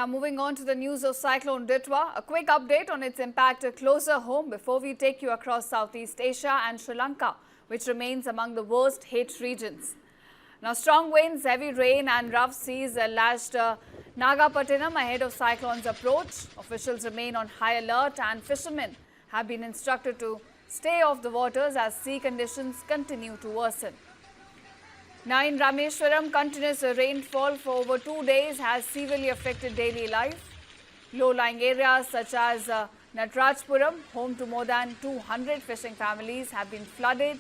Now moving on to the news of Cyclone Ditwa, a quick update on its impact closer home before we take you across Southeast Asia and Sri Lanka, which remains among the worst hit regions. Now strong winds, heavy rain and rough seas lashed Nagapattinam ahead of cyclone's approach. Officials remain on high alert and fishermen have been instructed to stay off the waters as sea conditions continue to worsen. Now in Rameshwaram, continuous rainfall for over 2 days has severely affected daily life. Low-lying areas such as Natarajpuram, home to more than 200 fishing families, have been flooded,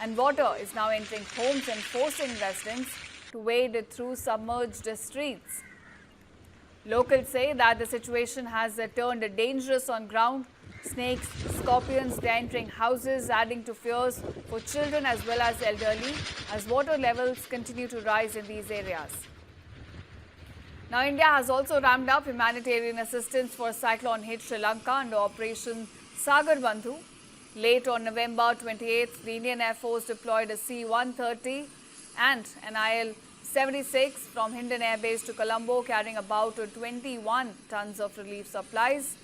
and water is now entering homes and forcing residents to wade through submerged streets. Locals say that the situation has turned dangerous on ground. Snakes, scorpions, they are entering houses, adding to fears for children as well as elderly as water levels continue to rise in these areas. Now, India has also ramped up humanitarian assistance for cyclone-hit Sri Lanka under Operation Sagar Bandhu. Late on November 28th, the Indian Air Force deployed a C-130 and an IL-76 from Hindon Air Base to Colombo, carrying about 21 tons of relief supplies.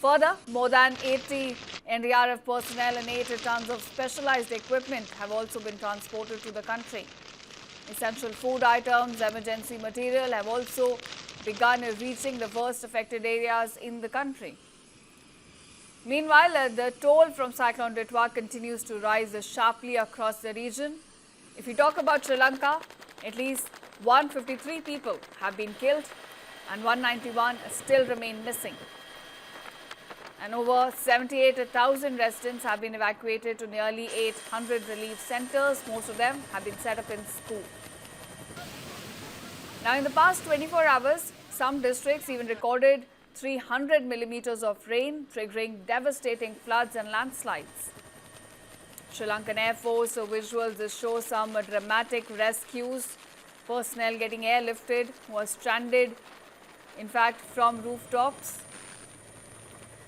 Further, more than 80 NDRF personnel and 8 tons of specialized equipment have also been transported to the country. Essential food items, emergency material have also begun reaching the worst affected areas in the country. Meanwhile, the toll from Cyclone Ditwa continues to rise sharply across the region. If we talk about Sri Lanka, at least 153 people have been killed and 191 still remain missing. And over 78,000 residents have been evacuated to nearly 800 relief centers. Most of them have been set up in school. Now, in the past 24 hours, some districts even recorded 300 millimeters of rain, triggering devastating floods and landslides. Sri Lankan Air Force visuals show some dramatic rescues. Personnel getting airlifted was stranded, in fact, from rooftops.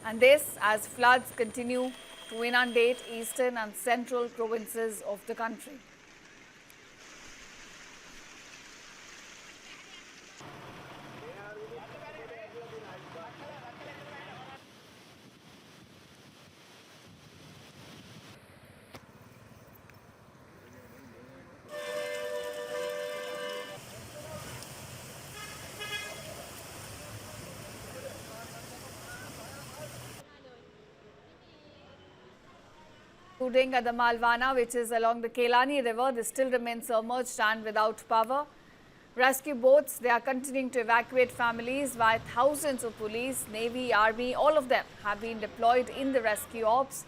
And this as floods continue to inundate eastern and central provinces of the country. Including the Malvana, which is along the Kelani River, this still remains submerged and without power. Rescue boats, they are continuing to evacuate families, while thousands of police, Navy, Army, all of them have been deployed in the rescue ops.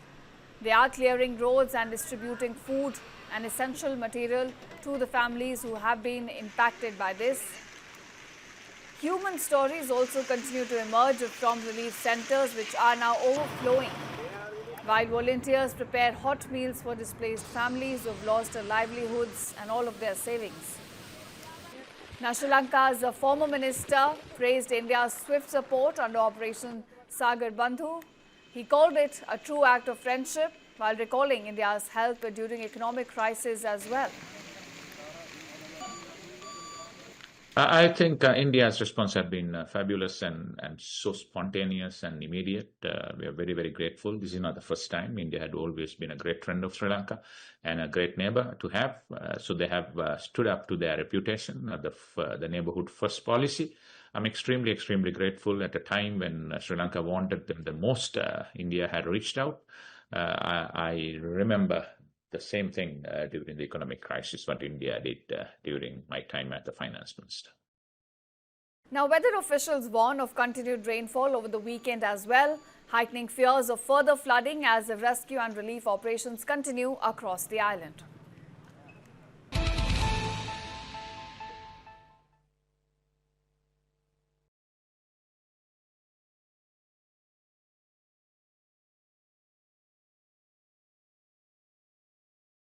They are clearing roads and distributing food and essential material to the families who have been impacted by this. Human stories also continue to emerge from relief centers, which are now overflowing, while volunteers prepare hot meals for displaced families who have lost their livelihoods and all of their savings. Now, Sri Lanka's former minister praised India's swift support under Operation Sagar Bandhu. He called it a true act of friendship while recalling India's help during economic crisis as well. I think India's response has been fabulous and so spontaneous and immediate. We are very, very grateful. This is not the first time. India had always been a great friend of Sri Lanka and a great neighbor to have. So they have stood up to their reputation, the neighborhood first policy. I'm extremely, extremely grateful. At a time when Sri Lanka wanted them the most, India had reached out. I remember the same thing during the economic crisis, what India did during my time as the finance minister. Now, weather officials warn of continued rainfall over the weekend as well, heightening fears of further flooding as the rescue and relief operations continue across the island.